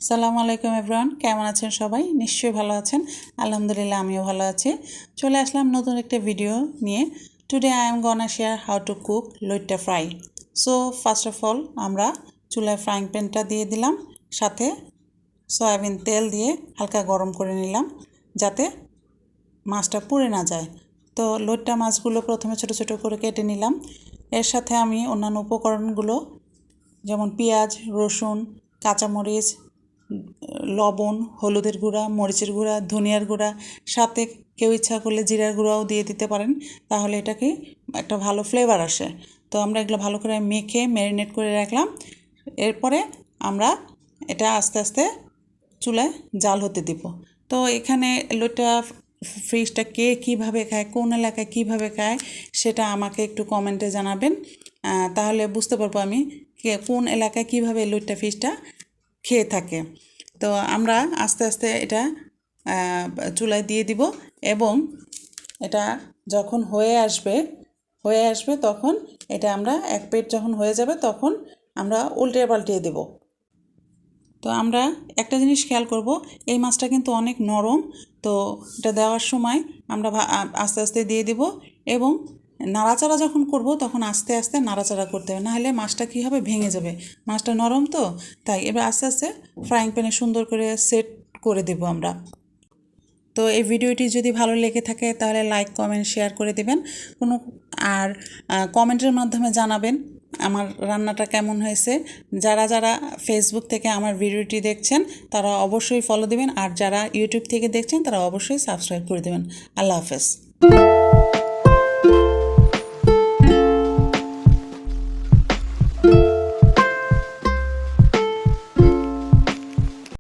আসসালামু আলাইকুম এভরিওয়ান, কেমন আছেন সবাই? নিশ্চয়ই ভালো আছেন। আলহামদুলিল্লাহ আমিও ভালো আছি। চলে আসলাম নতুন একটা ভিডিও নিয়ে। Today I am gonna share how to cook loitta fry. So first of all আমরা চুলায় ফ্রাইং প্যানটা দিয়ে দিলাম, সাথে সয়াবিন তেল দিয়ে হালকা গরম করে নিলাম যাতে মাছটা পুড়ে না যায়। তো লইট্টা মাছগুলো প্রথমে ছোট ছোট করে কেটে নিলাম। এর সাথে আমি অন্যান্য উপকরণগুলো যেমন পেঁয়াজ, রসুন, কাঁচামরিচ, লবণ, হলুদের গুঁড়া, মরিচের গুঁড়া, ধনিয়ার গুঁড়া, সাথে কেউ ইচ্ছা করলে জিরার গুঁড়াও দিয়ে দিতে পারেন, তাহলে এটাকে একটা ভালো ফ্লেভার আসে। তো আমরা এগুলো ভালো করে মেখে ম্যারিনেট করে রাখলাম। এরপরে আমরা এটা আস্তে আস্তে চুলায় জাল হতে দিব। তো এখানে লইট্টা ফিশটা কে কীভাবে খায়, কোন এলাকায় কীভাবে খায় সেটা আমাকে একটু কমেন্টে জানাবেন, তাহলে বুঝতে পারবো আমি কোন এলাকায় কীভাবে লইট্টা ফিশটা খেয়ে থাকে। তো আমরা আস্তে আস্তে এটা চুলায় দিয়ে দিব এবং এটা যখন হয়ে আসবে তখন এটা আমরা এক প্লেট যখন হয়ে যাবে তখন আমরা উল্টে পাল্টিয়ে দেব। তো আমরা একটা জিনিস খেয়াল করব, এই মাছটা কিন্তু অনেক নরম। তো এটা দেওয়ার সময় আমরা আস্তে আস্তে দিয়ে দিব এবং নাড়াচাড়া যখন করব তখন আস্তে আস্তে নাড়াচাড়া করতে হবে, নাহলে মাছটা কী হবে, ভেঙে যাবে। মাছটা নরম তো, তাই এবার আস্তে আস্তে ফ্রাইং প্যানে সুন্দর করে সেট করে দেব আমরা। তো এই ভিডিওটি যদি ভালো লেগে থাকে তাহলে লাইক, কমেন্ট, শেয়ার করে দেবেন। আর কমেন্টের মাধ্যমে জানাবেন আমার রান্নাটা কেমন হয়েছে। যারা যারা ফেসবুক থেকে আমার ভিডিওটি দেখছেন তারা অবশ্যই ফলো দেবেন, আর যারা ইউটিউব থেকে দেখছেন তারা অবশ্যই সাবস্ক্রাইব করে দেবেন। আল্লাহ হাফেজ।